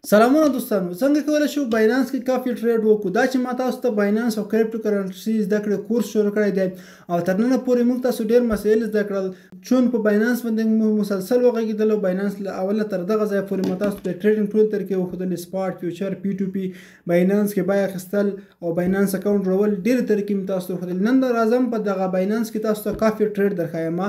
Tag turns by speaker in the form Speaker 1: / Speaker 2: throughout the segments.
Speaker 1: سلامونه دوستانو څنګه کولی شو باینانس کې کافي ټریډ وکړو دا چې ما تاسو ته باینانس او کریپټو کرنسي زده کړې کورس شروع کړی دی او تر ننه پورې موږ تاسو ډېر مسایل زده کړل چون په باینانس باندې موږ مسلسل وغږېدلو باینانس له اوله تر دغه ځایه پورې ما تاسو ته ټریډینګ ټول طریقې وښودلې سپاټ فیوچر پی ټو پی باینانس کې بیه اخیستل او باینانس اکاونټ جوړول ډېرې طریقې مې تاسو ته وښودلې نن راځم په دغه باینانس کې تاسو ته کافي ټریډ درښایم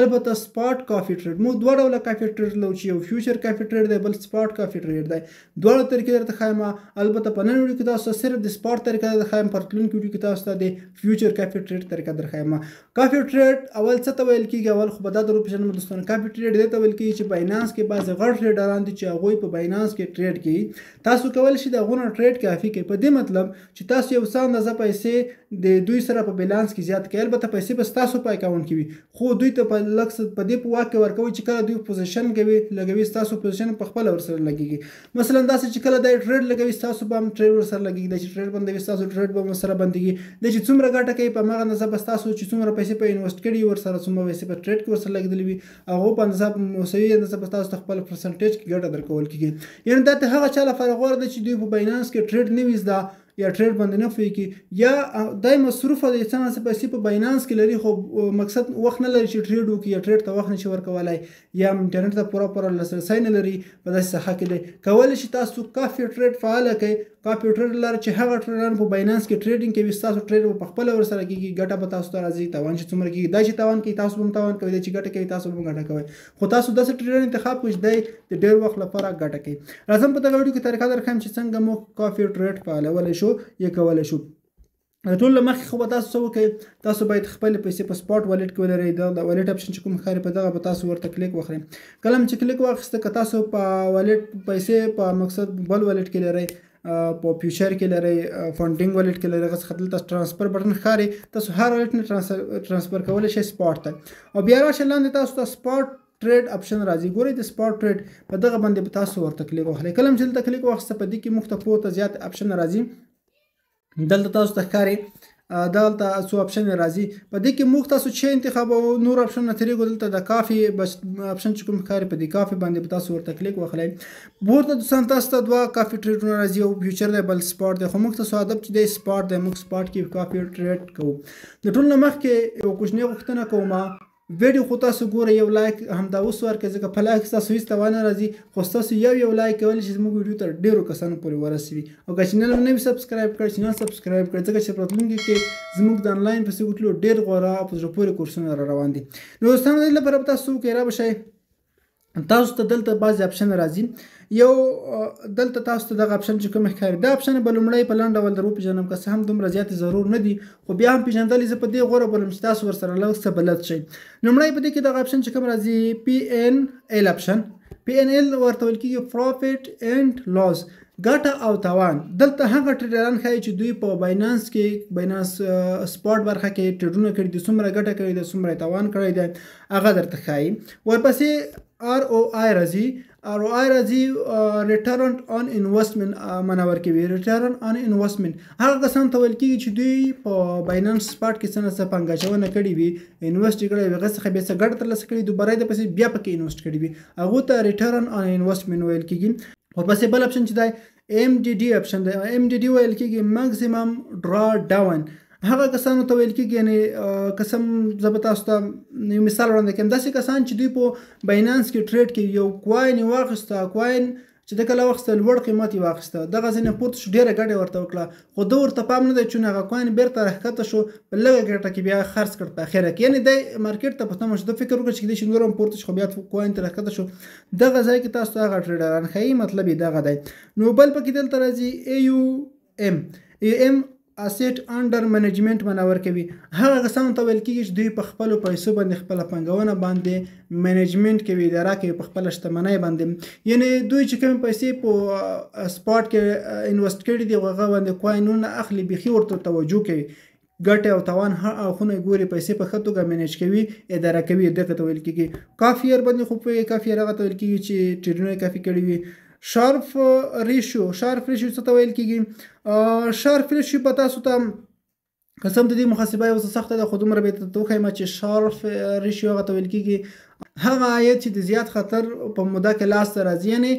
Speaker 1: البته سپاټ کافي ټریډ موږ دوه ډوله کافي ټریډ لرو چې یو فیوچر کافي ټریډ دی بل سپاټ کافي ټریډ دی دواړه طریقې درته ښایم البته په نن ویډیو کې تاسو ته صرف د سپاټ طریقه درښایم په راتلونکي ویډیو کې تاسو ته د فیوچر کافي ټریډ طریقه درښایم کافي ټریډ اول څه ته ویل کېږي اول خو به دا در وپېژنم دوستانو کافي ټریډ دې ته ویل کېږي چې باینانس کې بعضې غټ ټریډران دي چې هغوی په باینانس کې ټریډ کوي تاسو کولی شئ د هغونه ټریډ کافي کوي په دې مطلب چې تاسو یو څه اندازه پیسې د دوی سره په بیلانس کې زیات کړئ البته پیسې به ستاسو په اکاونټ کې وي خو دوی ته په لږ په دې په واک کې ورکوئ چې کله دوی پوزیشن کوي لګوي ستاسو پوزیشن په خپله ورسره لګېږي مثلا داسې چې کله دی ټریډ لګوي ستاسو به هم ټریډ ورسره لګېږي دی چې ټریډ بندوي ستاسو ټریډ به هم ورسره بندېږي دی چې څومره ګټه کوي په هماغه اندازه به ستاسو چې څومره پیسې په انویسټ کړي ورسره څومره پیسې په ټریډ کې ورسره لګېدلې وي هغو په اندازه مساوي اندازه به تاسو ته خپل پرسنټیج کې ګټه درکول کېږي یعنې دا د هغه چا لپاره غوره ده چې دوی په باینانس کې ټریډ نه وي زده یا ټریډ باندې نه پوهېږي یا دای مصروفه دی څه ناڅه پیسې په باینانس کې لري خو مقصد وخت نه لري چې ټریډ وکړي یا ټریډ ته وخت نشي ورکولی یا انټرنټ ته پوره لاسرسی نه لري په داسې ساحه کې دی کولی شي تاسو کافي ټریډ فعاله کړئ کافي ټریډ لاره چې هغه ټریډران په باینانس کې ټریډینګ کوي ستاسو ټریډ به په خپله ورسره کېږي ګټه به تاسو ته راځي تاوان چې څومره کېږي دا چې تاوان کوي تاسو به هم تاوان کوئ دا چې ګټه کوي تاسو به هم ګټه کوئ خو تاسو داسې ټریډر انتخاب کړئ چې دی د ډېر وخت لپاره ګټه کوي راځم په دغه ویډیو کې طریقه درښایم چې څنګه موږ کافي ټریډ فعالولی شو یا کولی شو ټول له مخکې خو به تاسو څه وکړئ تاسو باید خپلې پیسې په سپاټ والټ کې ولرئ د والټ اپشن چې کوم ښکاري په دغه به تاسو ورته کلیک وکړئ کله چې کلیک واخیسته که تاسو په والټ پیسې په مقصد بل والټ کې لرئ په فیوچر کې لرئ فنډینګ والټ کې لرئ هغه دلته ټرانسفر بټن ښکاري تاسو هر والټ نه ټرانسفر کولی شئ سپاټ ته او بیا راشه لاندې تاسو ته سپاټ ټریډ اپشن راځي ګورئ د سپاټ ټریډ په دغه باندې به تاسو ورته کلیک وکړئ کله چې دلته کلیک واخیسته په دې کې موږ ته پورته زیات اپشن راځي دلته تاسو ته ښکاري دلته څو اپشن راځي په دې کې موږ تاسو چې انتخابوو نور اپشن نه تېرېږو دلته د کافي اپشن چې کوم ښکاري په دې کافي باندې به تاسو ورته کلیک وکړئ پورته دوستان تاسو ته دوه کافي ټریډونه راځي یو فیوچر دی بل سپاټ دی خو موږ تاسو هدف چې دی سپاټ دی موږ سپاټ کې کافي ټریډ کوو د ټول نه مخکې یو کوچنۍ غوښتنه کوم ویډیو خو تاسو ګورئ یو لایک همدا اوس ورکړئ ځکه په لایک ستاسو هېڅ تاوان نه راځي خو ستاسو یو لایک کولی شي زموږ ویډیو ته ډېرو کسانو پورې ورسوي او که چینل هم نه وي سبسکرایب کړئ چینل سبسکرایب کړئ ځکه چې په راتلونکي کې زموږ د انلاین په سیکوټلو ډېر غوره او په زړه پورې کورسونه را روان دي نو دوستانو د دې لپاره به تاسو وکړئ را به شئ تاسو ته دلته بعضې اپشن راځي یو دلته تاسو ته دغه اپشن چې کوم ښکاري دا اپشن به لومړی په لنډ ډول در وپېژنم که څه هم دومره زیاتې ضرور نه دي خو بیا هم پېژندل زه په دې غوره بولم چې تاسو ورسره لږ څه بلد شئ لومړی په دې کې دغه اپشن چې کوم راځي پی ان ایل اپشن پی ان ایل ورته ویل کېږي پروفیټ اینډ لاس ګټه او تاوان دلته هغه ټریډران ښایي چې دوی په باینانس کې باینانس سپاټ برخه کې ټریډونه کړي دي څومره ګټه کړې ده څومره تاوان کړی دی هغه درته ښایي ورپسې ROI راځي ریټرن آن انویسټمنټ معنا ورکوي ریټرن آن انویسټمنټ هغه کسانو ته ویل کېږي چې دوی په باینانس سپاټ کې څه نه څه پانګه اچونه کړې وي انویسټ یې کړی وي هغه څخه بیا څه ګټه ترلاسه کړې دوباره یې د پیسې بیا پکې انویسټ کړي وي هغو ته ریټرن آن انویسټمنټ ویل کېږي ورپسې بل اپشن چې دی MDD اپشن دی MDD ویل کېږي میکسیمم ډرا ډاون هغه کسانو ته ویل کېږي یعنې قسم زه به تاسو ته یو مثال وړاندې کړم داسې کسان چې دوی په باینانس کې ټریډ کوي یو کوین یې واخیسته کوین چې د کله واخیسته لوړ قیمت یې واخیسته دغه ځای نه پورته شو ډېره ګټه یې ورته وکړه خو ده ورته پام نه دی چون هغه کوین بیرته راښکته شو په لږه ګټه کې بیا خرڅ کړ په اخره کې یعنې دی مارکیټ ته په تمه شو ده فکر وکړه چې کېدای شي نور هم پورته شي خو بیا کوین ته راښکته شو دغه ځای کې تاسو ته هغه ټریډران ښایي مطلب یې دغه دی نو بل پکې دلته راځي AUM اسیټ انډر منیجمنټ معنا ورکوي هغه کسانو ته ویل کېږي چې دوی په خپلو پیسو باندې خپله پانګونه باندې منیجمنټ کوي اداره کوي په خپله شتمنۍ باندې یعنې دوی چې کومې پیسې په سپاټ کې انویسټ کړي دي هغه باندې کوینونه اخلي بیخي ورته توجه کوي ګټې او تاوان هر اړخونه ګوري پیسې په ښه توګه مینیج کوي اداره کوي دغه ته ویل کېږي کافیر باندې خو پوهېږي کافیر هغه ته ویل کېږي چې ټریډونه یې کافي کړي وي شارپ ریشیو څه ته ویل کېږي شارپ ریشیو به تاسو ته قسم د دې محاسبه یو څه سخته ده خو دومره به درته وښیم چې شارپ ریشیو هغه ته ویل کېږي هغه عاید چې د زیات خطر په موده کې لاسته راځي. یعنی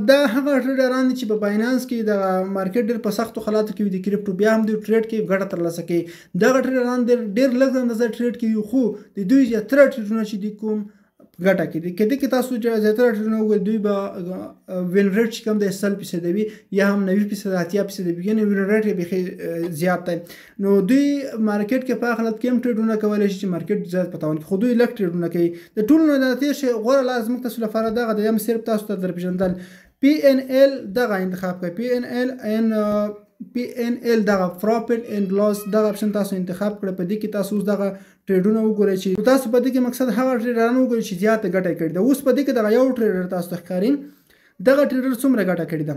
Speaker 1: دا هغه ټریډران دي چې په باینانس کې د مارکیټ ډېر په سختو حالاتو کې وي د کریپټو، بیا هم دوی ټریډ کې ګټه ترلاسه کوي. دغه ټریډران ډېر لږ اندازه ټریډ کوي، خو د دوی زیاتره ټریډونه چې دي کوم ګټه کوي. کله چې تاسو زیاتره ټریډونه وګورئ دوی به وین ریټ چې کوم دی 100% وي یا هم 90%، 80% وي، یعنې وین ریټ یې بیخي زیات دی. نو دوی مارکیټ کې په حالت کې هم ټریډونه کولی شي چې مارکیټ زیات په تاوان کې، خو دوی لږ ټریډونه کوي. د ټولو نه د تېر شي غوره لار زموږ تاسو لپاره دغه دی، یم صرف تاسو ته در پېژندل PNL دغه انتخاب کړئ. PNL دغه پروفیټ اینډ لاس دغه اپشن تاسو انتخاب کړئ. په دې کې تاسو اوس دغه ټریډونه وګورئ چې تاسو په دې کې مقصد هغه ټریډران وګورئ چې زیاته ګټه کړې ده. اوس په دې کې دغه یو ټریډر تاسو ته ښکاري، دغه ټریډر څومره ګټه کړې ده.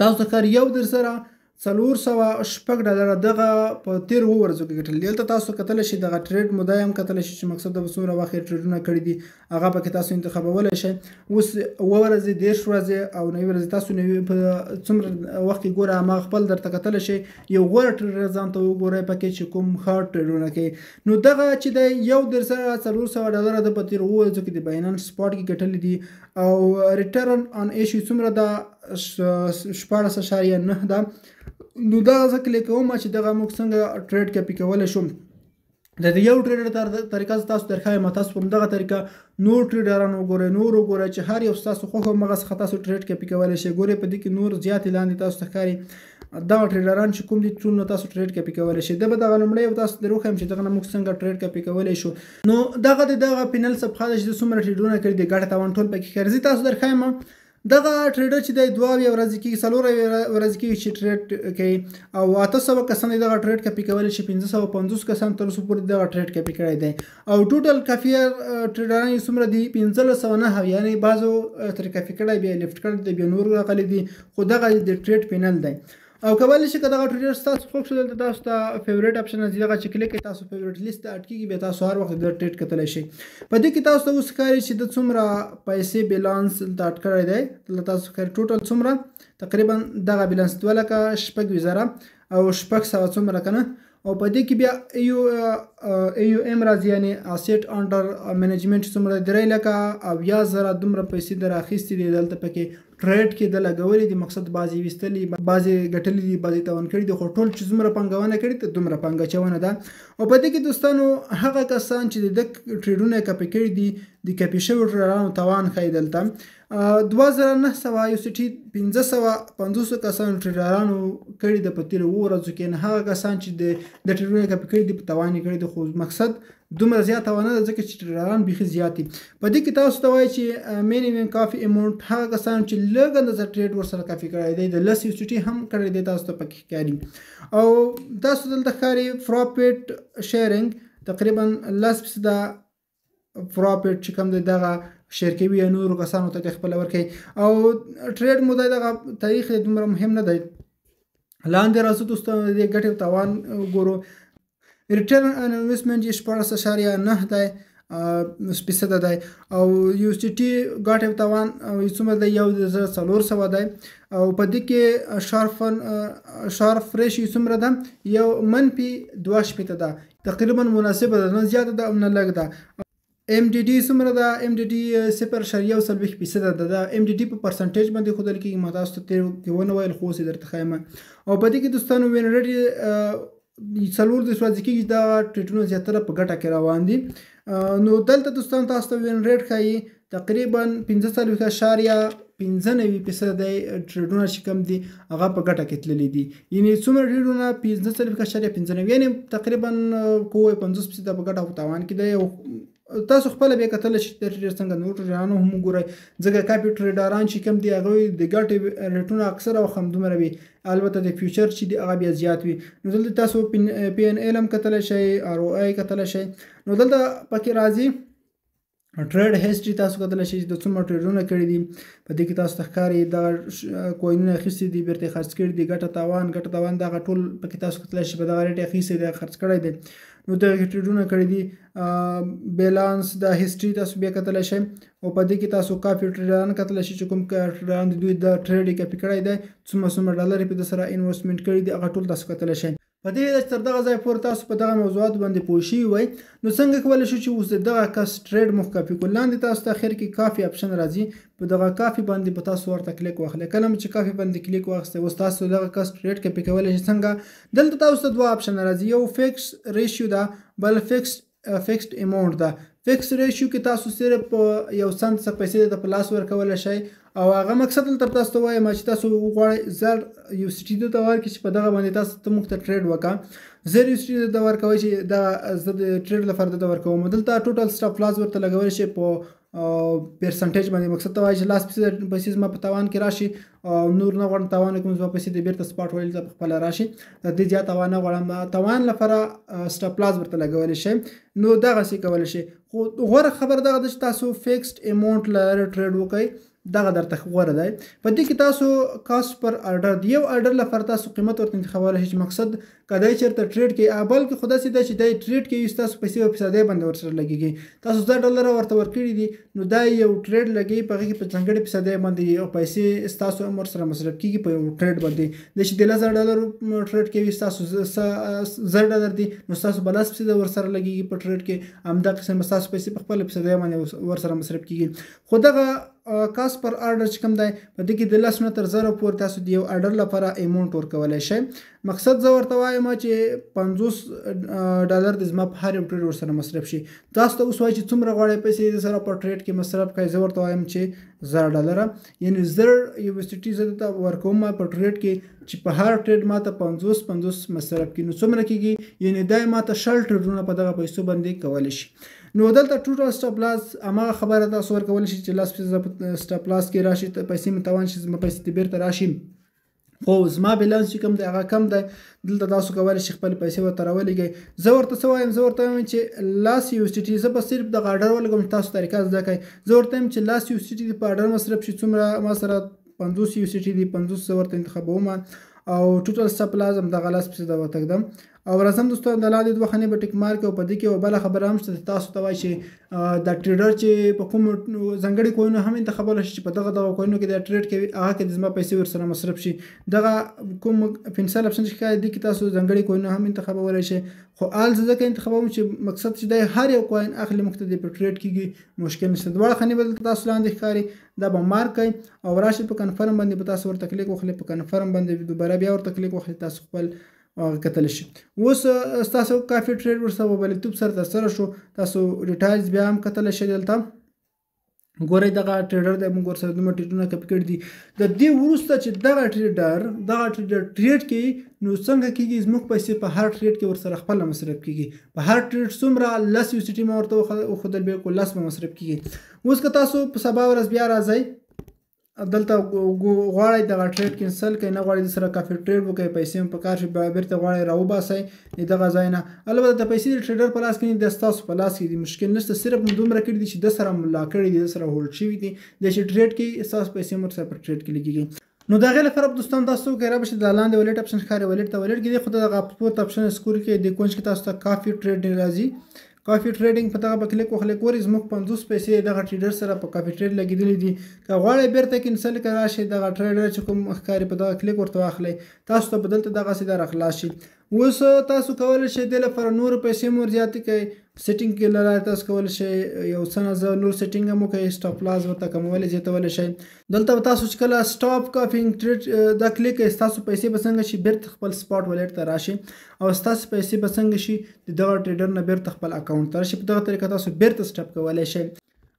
Speaker 1: تاسو ته ښکاري یو در سره $406 دغه په تیر ورځو کې ګټل. دلته تاسو کتلی شئ دغه ټریډ موده هم کتلی شئ چې مقصد د څومره وخت یې ټریډونه کړي دي، هغه پکې تاسو انتخابولی شئ. اوس 7 ورځې، 10 ورځې او 9 ورځې تاسو په څومره وخت کې ګوره هماغه خپل درته کتلی شئ. یو غوره ټریډر ځان ته وګورئ پکې چې کوم ښه ټریډونه کوي. نو دغه چې دی یو در سره $400 د په تیر ورځو کې د باینانس سپاټ کې ګټلي دي او ریټرن آن ایشو څومره ده 14.9 ده. نو دا زه کلیک کوم چې دغه موږ څنګه ټریډ کاپي کولی شو. د یو ټریډر طریقه تاسو درښایم، تاسو په دغه طریقه نور ټریډران وګورئ چې هر یو ستاسو خوښ همغه څخه تاسو ټریډ کاپي کولی شئ. ګورئ په دې کې نور زیات لاندې تاسو ته ښکاري دغه ټریډران چې کوم دي ټول نه تاسو ټریډ کاپي کولی شئ. به دغه لومړی یو تاسو در وښیم چې دغه نه موږ څنګه ټریډ کاپي کولی شو. نو دغه پینل صفحه ده چې د څومره ټریډونه کړي دي، ګټه تاوان ټول پکې ښکاري. زه تاسو درښایم دغه ټریډر چې دی 2 ورځې کېږي، 4 ورځې کېږي چې ټریډ کوي او 800 کسان دغه ټریډ کاپي کولی شي. 550 کسان تر اوسه پورې دغه ټریډ کاپي کړی دی او ټوټل کافیر ټریډران یې څومره دي 1509. یعنې بعضو ترې کاپي کړی بیا لیفټ کړی دی، بیا نور راغلی دي، خو دغه د ټریډ پینل دی. او کولی شي که دغه ټریډر ستاسو خوښ شو دلته تاسو ته فیورټ اپشن راځي، دغه چې کلیک کړئ تاسو فیورټ لیست ته اډ کېږي، بیا تاسو هر وخت د ټریډ کتلی شئ. په دې کې تاسو ته اوس ښکاري چې د څومره پیسې بیلانس دلته اډ کړی دی. دلته تاسو ښکاري ټوټل څومره تقریبا دغه بیلانس 2,06,000 او 600 څومره که نه. او په دې کې بیا AUM راځي، یعنې اسیټ انډر منیجمنټ څومره 3,20,000 دومره پیسې در اخیستې دي دلته پکې ټریډ کې د لګولې دي. مقصد بعضې ویستلي، بعضې ګټلي دي، بعضې تاوان کړي دي، خو ټول چې څومره پانګونه کړي ته دومره پانګه اچونه ده. او په دې کې دوستانو هغه کسان چې د ټریډونه یې کاپي کړي دي د کاپي شویو ټریډرانو تاوان ښایي دلته 2900 یو سټي 550 کسانو ټریډرانو کړي د په تېرو ورځو کې. نه هغه کسان چې د ټریډونه یې کاپي کړي دي په تاوان یې کړي دي، خو مقصد دومره زیات تاوان نه ده ځکه چې ټریډران بیخي زیات دي. په دې کې تاسو ته وایي چې مینیمم کافي اماونټ هغه کسان چې لږ اندازه ټریډ ورسره کافي کړی دی د 10 USDT هم کړی دی تاسو ته پکې ښکاري. او تاسو دلته ښکاري پروفیټ شیرینګ تقریبا 10% پروفیټ چې کوم دی دغه شیر کوي یا نورو کسانو ته خپله ورکوي. او ټریډ موده دغه تاریخ دومره مهم نه دی. لاندې راځو دوستانو د دې ګټې او تاوان ګورو. ریټرن آن انویسټمنټ یې 14.9 دی فیصده دی او USDT ګټې او تاوان څومره دی 1,400 دی. او په دې کې شارپ ریشیو څومره ده -2.8 ده، تقریبا مناسبه ده، نه زیاته ده او نه لږ ده. MDD څومره ده؟ MDD 0.40% ده. دا MDD په پرسنټیج باندې ښودل کېږي، ما تاسو ته تېر کې ونه ویل خو اوس یې درته ښایم. او په دې کې دوستانو وین ریټ 4 ورځې کېږي دا ټریډونه زیاتره په ګټه کې روان دي. نو دلته دوستانو تاسو ته وین ریټ ښایي تقریبا 45.95% دی ټریډونه چې کوم دي هغه په ګټه کې تللي دي. یعنې څومره ټریډونه 45.95 یعنې تقریبا 50% په ګټه او تاوان کې دی. تاسو خپله بیا کتلی شئ د ټریډر څنګه نور ټریډرانو هم وګورئ، ځکه کاپي ټریډران چې کوم دي هغوی د ګټې ریټونه اکثره وخت همدومره وي، البته د فیوچر چې دي هغه بیا زیات وي. نو دلته تاسو PNL هم کتلی شئ، ROI کتلی شئ. نو دلته پکې راځي ټریډ هیسټري تاسو کتلی شئ چې د څومره ټریډونه کړي دي. په دې کې تاسو ته ښکاري دغه کوینونه اخیستي دي، بیرته یې خرڅ کړي دي، ګټه تاوان دغه ټول پکې تاسو کتلی شئ. په دغه ریټ یې اخیستی دی، خرڅ کړی دی، نو دغه ټریډونه کړي دي. بیلانس د هیسټري تاسو بیا کتلی شئ. او په دې کې تاسو کافي ټریډران کتلی شئ چې کوم ټریډران د دوی د ټریډ یې کاپي کړی دی، څومره $ډالر یې په ده سره انویسټمنټ کړي دي، هغه ټول تاسو کتلی شئ. په دې هیله چې تر دغه ځای پورې تاسو په دغه موضوعاتو باندې پوه شوي وئ نو څنګه کولی شو چې اوس د دغه کس ټریډ موږ کاپي کړو. لاندې تاسو ته اخر کې کافي اپشن راځي، په دغه کافي باندې په تاسو ورته کلیک واخلئ. کله مو چې کافي باندې کلیک واخیستی اوس تاسو دغه کس ټریډ کاپي کولی شئ. څنګه دلته تاسو ته دوه اپشن راځي، یو فکس ریشیو ده، بل فکسډ اماونټ ده. فکس ریشیو کې تاسو صرف یو سنت څخه پیسې د په لاس ورکولی شئ او هغه مقصد دلته تاسو ته وایم چې تاسو وغواړئ 1000 USDT ته ورکړئ چې په دغه باندې تاسو ته موږ ته ټریډ وکړه. 1000 USDT ته ورکوئ چې دا زه د ټریډ لپاره دلته ورکوم. دلته ټوټل سټاپ لاس ورته لګولی شئ په پرسنټیج باندې، مقصد ته وایي چې لاس پیسې زما په تاوان کې راشي او نور نه غواړم تاوان وکړم، زما پیسې د بیرته سپاټ ویل ته پخپله راشي، د دې زیات تاوان نه غواړم. تاوان لپاره سټاپ لاس ورته لګولی شئ، نو دغسې کولی شئ. خو غوره خبر دغه ده چې تاسو فکسډ اماونټ لرئ ټریډ وکړئ، دغه درته غوره دی. په دې کې تاسو کاست پر ارډر د یو ارډر لپاره تاسو قیمت ورته انتخابولی شئ چې مقصد که دی چېرته ټریډ کوي، بلکې خو داسې ده چې دی ټریډ کوي ستاسو پیسې په فیصدۍ باندې ورسره لګېږي. تاسو $10 ورته ورکړي دي نو دا یو ټریډ لګوي، په هغې کې په ځانګړې فیصدۍ باندې یو پیسې ستاسو هم ورسره مصرف کېږي په یو ټریډ باندې. دی چې د $10 ټریډ کوي ستاسو $10 دي نو ستاسو به 10% ورسره لګېږي په ټریډ کې، همدا قسم به ستاسو پیسې په خپله فیصدۍ باندې ورسره مصرف کېږي. خو دغه کاست پر ارډر چې کوم دی په دې کې د 10 نه تر 0 پورې تاسو د یو ارډر لپاره اماونټ ورکولی شئ. مقصد زه ورته وایم چې $50 د زما په هر یو ټریډ ورسره مصرف شي. تاسو ته اوس وایي چې څومره غواړئ پیسې د سره په ټریډ کې مصرف کړئ. زه ورته وایم چې $1000 یعنې 1000 USDT زه درته ورکوم په ټریډ کې چې په هر ټریډ ماته 50 مصرف کړي، نو څومره کېږي؟ یعنې دا ماته 60 ټریډونه په دغه پیسو باندې کولی شي. نو دلته ټوټل سټاپ لاس هماغه خبره تاسو ورکولی شئ چې 10% سټاپ لاس کې راشي، پیسې مې تاوان شي، زما پیسې ته بیرته راشي، خو زما بیلانس چې کوم دی هغه کم دی. دلته تاسو کولی شئ خپلې پیسې ورته راولېږئ. زه ورته څه وایم؟ زه ورته وایم چې 10 USDT زه به صرف دغه ارډر ولګوم، تاسو طریقه زده کړئ. زه ورته وایم چې 10 USDT په ارډر مصرف شي، څومره ما سره 50 USDT دي، 50 زه ورته انتخابوم او ټوټل سټاپ لاس هم دغه 10% ورته ږدم. او راځم دوستان د لاندې دوه خانې به ټیک مارک او په دې کې یوه بله خبره هم شته، تاسو ته وایي چې دا ټریډر چې په کوم ځانګړي کوینو هم انتخابولی شي چې په دغه کوینو کې دا ټریډ کوي، هغه کې د زما پیسې ورسره مصرف شي. دغه کوم پنسل اپشن چې ښکاري دې کې تاسو ځانګړي کوینو هم انتخابولی شئ. خو آل زه ځکه انتخابوم چې مقصد چې دی هر یو کوین اخلي، موږ ته د په ټریډ کېږي مشکل نشته. دواړه خانې به دلته تاسو لاندې ښکاري، دا به مارک کړئ او راشئ په کنفرم باندې به تاسو ورته کلیک وخلئ. په کنفرم باندې دوباره بیا ورته کلیک وخلئ، تاسو خپل کتلی شي. اوس ستاسو کافي ټریډ ورسره په بریالیتوب سره ترسره شو. تاسو ډیټایلز بیا هم کتلی شئ. دلته ګورئ دغه ټریډر دی، موږ ورسره دومره ټریډونه کپي کړي دي. د دې وروسته چې دغه ټریډر ټریډ کوي نو څنګه کېږي، زموږ پیسې په هر ټریډ کې ورسره خپله مصرف کېږي. په هر ټریډ څومره 10 USDT ما ورته وښودل، بالکل 10 به مصرف کېږي. اوس که تاسو په سبا ورځ بیا راځئ دلته غواړئ دغه ټریډ کینسل کړئ، نه غواړئ د سره کافي ټریډ وکړئ، پیسې هم په کار شي، بیرته غواړئ راوباسئ د دغه ځای نه. البته د پیسې د ټریډر په لاس کې نه دي، ستاسو په لاس کې دي، مشکل نشته. صرف دومره کړي دي چې د سره ملا کړي دي، د سره هولډ شوي دي، د چې ټریډ کوي ستاسو پیسې هم ورسره په ټریډ کې لګېږي. نو د هغې لپاره دوستان تاسو وکړئ رابشئ د لاندې والټ اپشن ښکاري، والټ ته والټ کې دی، خو دغه پورت اپشن سکور کې د کونج کې تاسو ته کافي ټریډ راځي. کافي ټریډینګ په دغه به کلیک وخلئ. ګورئ زموږ 50 پیسې دغه ټریډر سره په کافي ټریډ لګېدلې دي. که غواړئ بیرته کینسل کړئ، راشئ دغه ټریډر چې کوم ښکاري په دغه کلیک ورته واخلئ، تاسو ته به دلته دغسې دا راخلاص شي. اوس تاسو کولی شئ دې لپاره نور پیسې هم ورزیاتې کړئ. سیټینګ کې له لارې تاسو کولی شئ یو څه نه نور سیټینګ هم وکړئ، سټاپ لاس ورته کمولی زیاتولی شئ. دلته به تاسو چې کله سټاپ کافینګ ټریډ دا کلیک کړئ، ستاسو پیسې به څنګه شي، بیرته خپل سپاټ والټ ته راشي او ستاسو پیسې به څنګه شي د دغه ټریډر نه بیرته خپل اکاونټ ته راشي. په دغه طریقه تاسو بیرته سټاپ کولی شئ.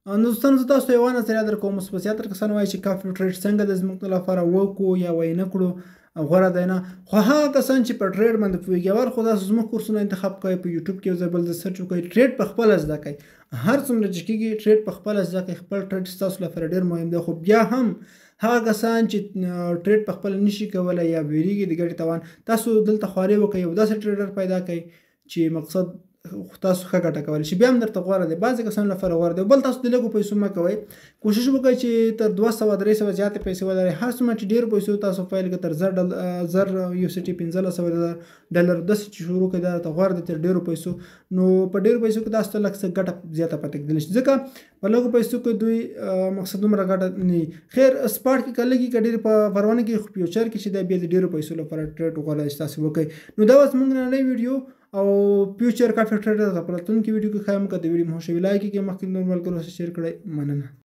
Speaker 1: نو دوستانو زه تاسو ته یوه نظریه درکوم، اوس به زیاتره کسان وایي چې کافي ټریډ څنګه د زموږ لپاره وکړو یا ونه کړو، غوره دی نه. خو هغه کسان چې په ټریډ باندې پوهېږي، اول خو تاسو زموږ کورسونه انتخاب کوئ، په یوټیوب کې یو ځای بل ځای سرچ وکړئ، ټریډ په خپله زده کړئ. هر څومره چې کېږي ټریډ په خپله زده کړئ، خپل ټریډ ستاسو لپاره ډېر مهم دی. خو بیا هم هغه کسان چې ټریډ په خپله نشي کولی یا ویریږي د ګټې تاوان، تاسو دلته خواري وکړئ، یو داسې ټریډر پیدا کړئ چې مقصد تاسو ښه ګټه کولی شي، بیا هم درته غوره دی، بعضې کسانو لپاره غوره دی. بل تاسو د لږو پیسو مه کوئ، کوشش وکړئ چې تر 200-300 زیاتې پیسې ولرئ. هر څومره چې ډېرو پیسو تاسو پیل کړئ تر 1000 USD 1500 ډالر داسې چې شروع کړئ دا درته غوره دی تر ډېرو پیسو. نو په ډېرو پیسو کې تاسو ته لږ څه ګټه زیاته پاتې کېدلی شي، ځکه په لږو پیسو کې دوی مقصد دومره ګټه نه وي. خیر سپاټ کې که لږ که ډېرې په پروا نه کېږي، خو فیوچر کې چې دی بیا د ډېرو پیسو لپاره ټریډ غوره دی چې تاسو وکړئ. نو دا اوس زموږ نننۍ ویډیو او فیوچر کافي ټریډر ته په راتلونکي ویډیو کې ښایم که د ویډیو مو خوښوي لایک یې کړئ، مخکې نور ملګرو سره شیر کړئ. مننه.